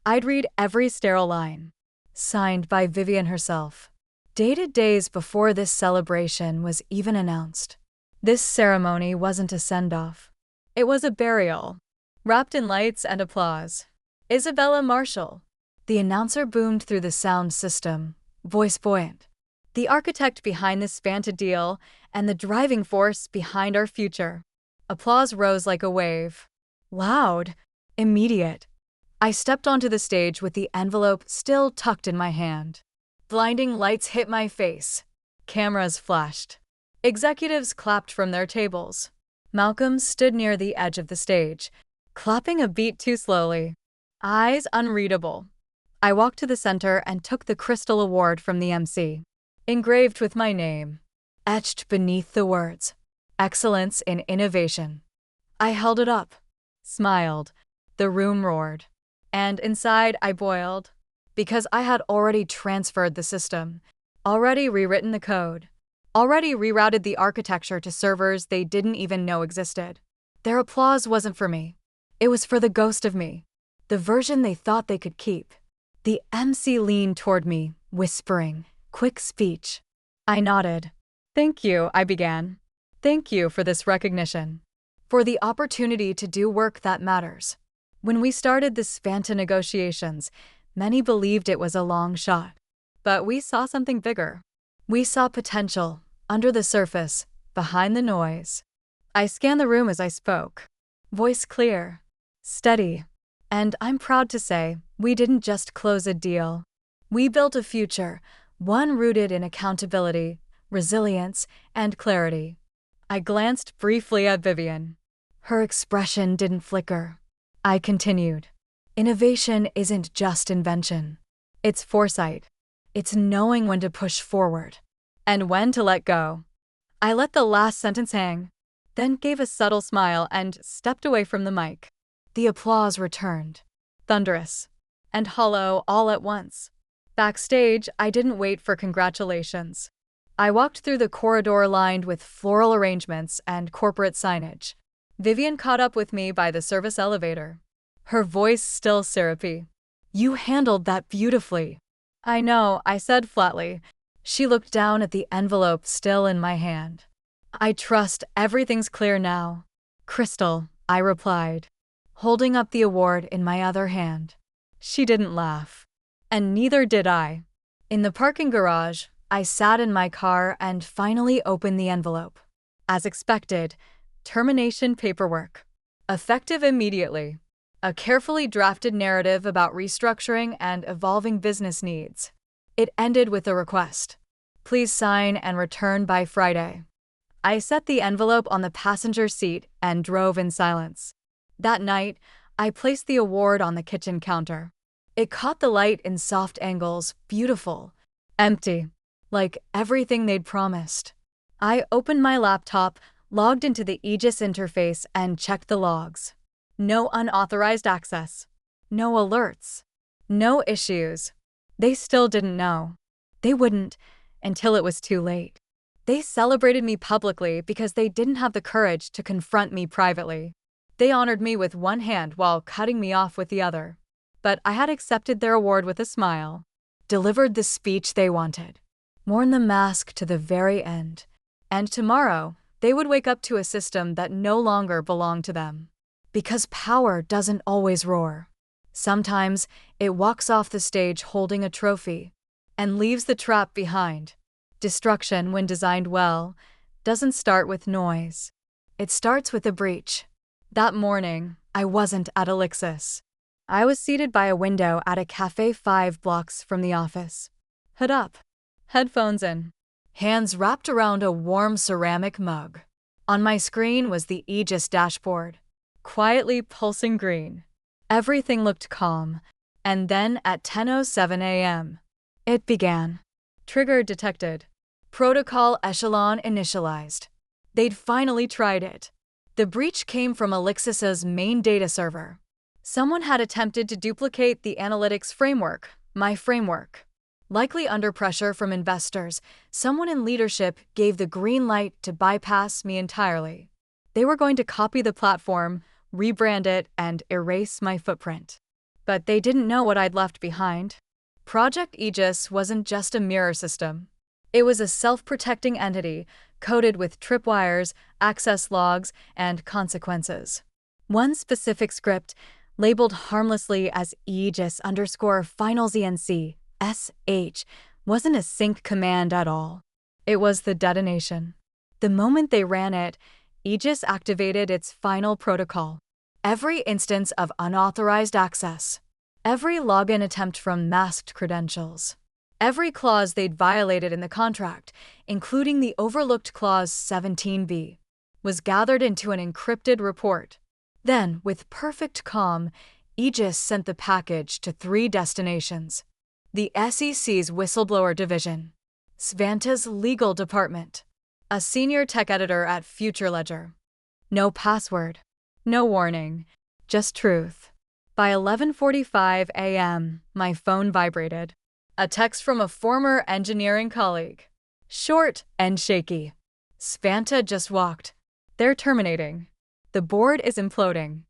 I'd read every sterile line. Signed by Vivian herself. Dated days before this celebration was even announced. This ceremony wasn't a send-off. It was a burial. Wrapped in lights and applause. Isabella Marshall. The announcer boomed through the sound system, voice buoyant. The architect behind this Fanta deal and the driving force behind our future. Applause rose like a wave. Loud. Immediate. I stepped onto the stage with the envelope still tucked in my hand. Blinding lights hit my face. Cameras flashed. Executives clapped from their tables. Malcolm stood near the edge of the stage, clapping a beat too slowly. Eyes unreadable. I walked to the center and took the crystal award from the MC. Engraved with my name. Etched beneath the words. Excellence in Innovation. I held it up. Smiled. The room roared. And inside I boiled. Because I had already transferred the system. Already rewritten the code. Already rerouted the architecture to servers they didn't even know existed. Their applause wasn't for me. It was for the ghost of me. The version they thought they could keep. The MC leaned toward me, whispering, quick speech. I nodded. Thank you, I began. Thank you for this recognition. For the opportunity to do work that matters. When we started the Fanta negotiations, many believed it was a long shot. But we saw something bigger. We saw potential, under the surface, behind the noise. I scanned the room as I spoke. Voice clear. Steady. And I'm proud to say, we didn't just close a deal. We built a future, one rooted in accountability, resilience, and clarity. I glanced briefly at Vivian. Her expression didn't flicker. I continued. Innovation isn't just invention. It's foresight. It's knowing when to push forward and when to let go. I let the last sentence hang, then gave a subtle smile and stepped away from the mic. The applause returned, thunderous and hollow all at once. Backstage, I didn't wait for congratulations. I walked through the corridor lined with floral arrangements and corporate signage. Vivian caught up with me by the service elevator. Her voice still syrupy. You handled that beautifully. I know, I said flatly. She looked down at the envelope still in my hand. I trust everything's clear now. Crystal, I replied, holding up the award in my other hand. She didn't laugh. And neither did I. In the parking garage, I sat in my car and finally opened the envelope. As expected, termination paperwork. Effective immediately. A carefully drafted narrative about restructuring and evolving business needs. It ended with a request. Please sign and return by Friday. I set the envelope on the passenger seat and drove in silence. That night, I placed the award on the kitchen counter. It caught the light in soft angles, beautiful. Empty. like everything they'd promised. I opened my laptop, logged into the Aegis interface, and checked the logs. No unauthorized access. No alerts. No issues. They still didn't know. They wouldn't until it was too late. They celebrated me publicly because they didn't have the courage to confront me privately. They honored me with one hand while cutting me off with the other. But I had accepted their award with a smile, delivered the speech they wanted, worn the mask to the very end. And tomorrow, they would wake up to a system that no longer belonged to them. Because power doesn't always roar. Sometimes, it walks off the stage holding a trophy and leaves the trap behind. Destruction, when designed well, doesn't start with noise. It starts with a breach. That morning, I wasn't at Elixis. I was seated by a window at a cafe 5 blocks from the office. Hood up, headphones in, hands wrapped around a warm ceramic mug. On my screen was the Aegis dashboard, quietly pulsing green. Everything looked calm, and then at 10:07 a.m., it began. Trigger detected. Protocol echelon initialized. They'd finally tried it. The breach came from Elixis's main data server. Someone had attempted to duplicate the analytics framework, my framework. Likely under pressure from investors, someone in leadership gave the green light to bypass me entirely. They were going to copy the platform, rebrand it, and erase my footprint. But they didn't know what I'd left behind. Project Aegis wasn't just a mirror system. It was a self-protecting entity, coded with tripwires, access logs, and consequences. One specific script, labeled harmlessly as Aegis_FinalZNC, SH, wasn't a sync command at all. It was the detonation. The moment they ran it, Aegis activated its final protocol. Every instance of unauthorized access. Every login attempt from masked credentials. Every clause they'd violated in the contract, including the overlooked clause 17b, was gathered into an encrypted report. Then, with perfect calm, Aegis sent the package to 3 destinations: the SEC's whistleblower division, Svanta's legal department, a senior tech editor at FutureLedger. No password, no warning, just truth. By 11:45 a.m., my phone vibrated. A text from a former engineering colleague. Short and shaky. Svanta just walked. They're terminating. The board is imploding.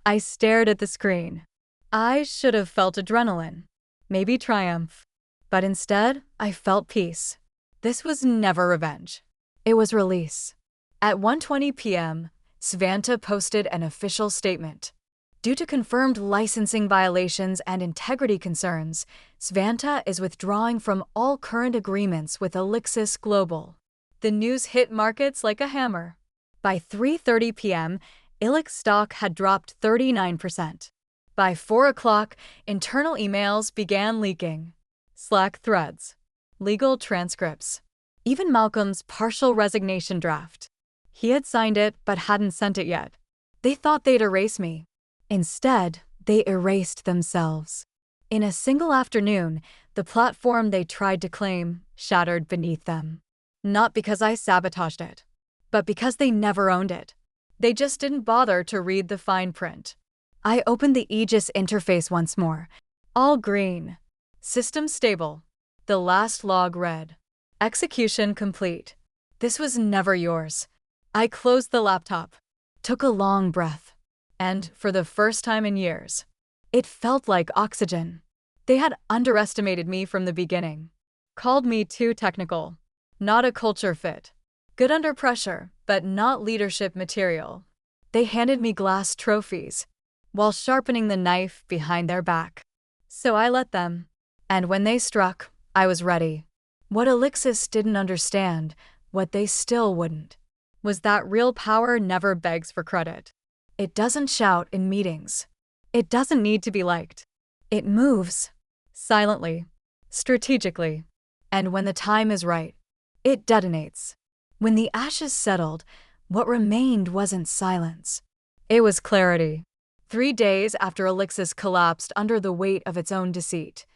I stared at the screen. I should have felt adrenaline. Maybe triumph. But instead, I felt peace. This was never revenge. It was release. At 1:20 p.m., Svanta posted an official statement. Due to confirmed licensing violations and integrity concerns, Svanta is withdrawing from all current agreements with Elixis Global. The news hit markets like a hammer. By 3:30 p.m., Elix stock had dropped 39%. By 4 o'clock, internal emails began leaking. Slack threads. Legal transcripts. Even Malcolm's partial resignation draft. He had signed it but hadn't sent it yet. They thought they'd erase me. Instead, they erased themselves. In a single afternoon, the platform they tried to claim shattered beneath them. Not because I sabotaged it, but because they never owned it. They just didn't bother to read the fine print. I opened the Aegis interface once more. All green. System stable. The last log read. Execution complete. This was never yours. I closed the laptop. Took a long breath. And, for the first time in years, it felt like oxygen. They had underestimated me from the beginning. Called me too technical. Not a culture fit. Good under pressure, but not leadership material. They handed me glass trophies, while sharpening the knife behind their back. So I let them. And when they struck, I was ready. What Elixis didn't understand, what they still wouldn't, was that real power never begs for credit. It doesn't shout in meetings. It doesn't need to be liked. It moves. Silently. Strategically. And when the time is right, it detonates. When the ashes settled, what remained wasn't silence. It was clarity. 3 days after Elixis collapsed under the weight of its own deceit,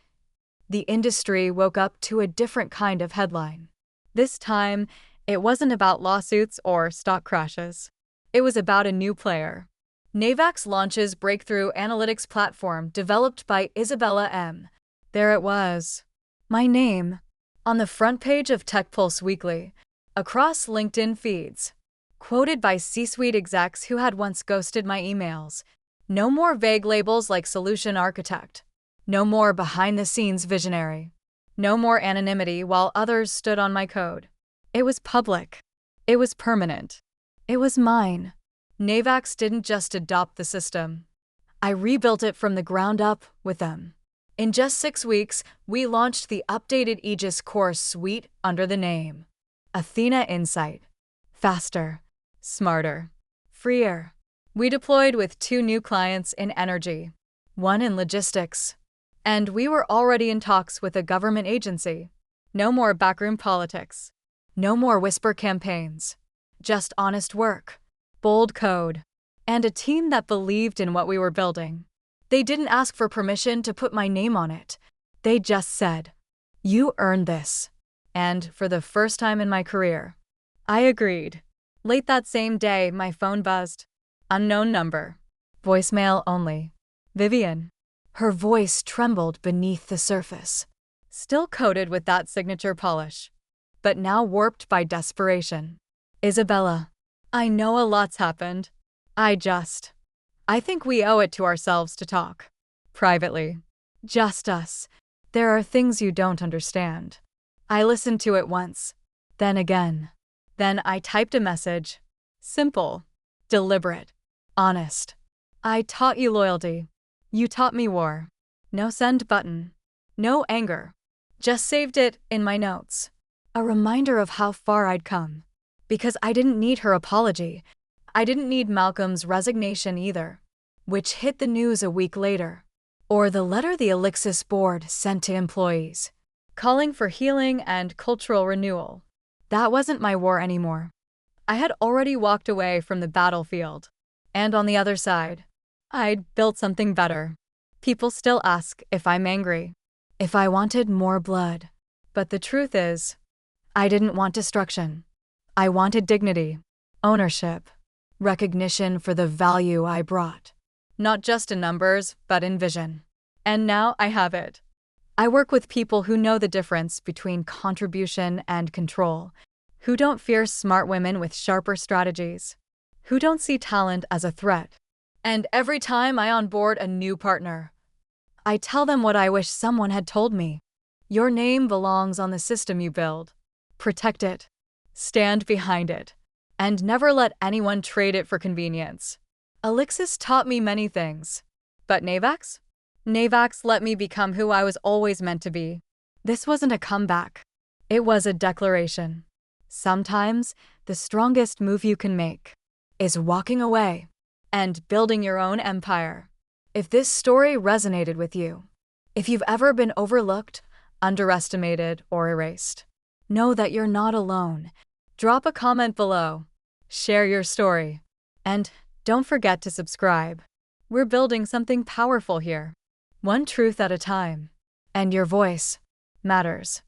the industry woke up to a different kind of headline. This time, it wasn't about lawsuits or stock crashes. It was about a new player. Navax launches breakthrough analytics platform developed by Isabella M. There it was. My name. On the front page of TechPulse Weekly, across LinkedIn feeds. Quoted by C-suite execs who had once ghosted my emails. No more vague labels like solution architect. No more behind-the-scenes visionary. No more anonymity while others stood on my code. It was public. It was permanent. It was mine. Navax didn't just adopt the system. I rebuilt it from the ground up with them. In just 6 weeks, we launched the updated Aegis Core suite under the name Athena Insight. Faster, smarter, freer. We deployed with 2 new clients in energy, 1 in logistics, and we were already in talks with a government agency. No more backroom politics. No more whisper campaigns. Just honest work, bold code, and a team that believed in what we were building. They didn't ask for permission to put my name on it. They just said, "You earned this." And for the first time in my career, I agreed. Late that same day, my phone buzzed. Unknown number. Voicemail only. Vivian. Her voice trembled beneath the surface. Still coated with that signature polish, but now warped by desperation. Isabella. I know a lot's happened. I think we owe it to ourselves to talk. Privately. Just us. There are things you don't understand. I listened to it once. Then again. Then I typed a message. Simple. Deliberate. Honest. I taught you loyalty. You taught me war. No send button. No anger. Just saved it in my notes. A reminder of how far I'd come. Because I didn't need her apology. I didn't need Malcolm's resignation either, which hit the news a week later. Or the letter the Elixis board sent to employees, calling for healing and cultural renewal. That wasn't my war anymore. I had already walked away from the battlefield. And on the other side, I'd built something better. People still ask if I'm angry, if I wanted more blood. But the truth is, I didn't want destruction. I wanted dignity, ownership, recognition for the value I brought. Not just in numbers, but in vision. And now I have it. I work with people who know the difference between contribution and control, who don't fear smart women with sharper strategies, who don't see talent as a threat. And every time I onboard a new partner, I tell them what I wish someone had told me. Your name belongs on the system you build. Protect it. Stand behind it. And never let anyone trade it for convenience. Elixis taught me many things. But Navax? Navax let me become who I was always meant to be. This wasn't a comeback. It was a declaration. Sometimes, the strongest move you can make is walking away and building your own empire. If this story resonated with you, if you've ever been overlooked, underestimated, or erased, know that you're not alone. Drop a comment below. Share your story. And don't forget to subscribe. We're building something powerful here. One truth at a time. And your voice matters.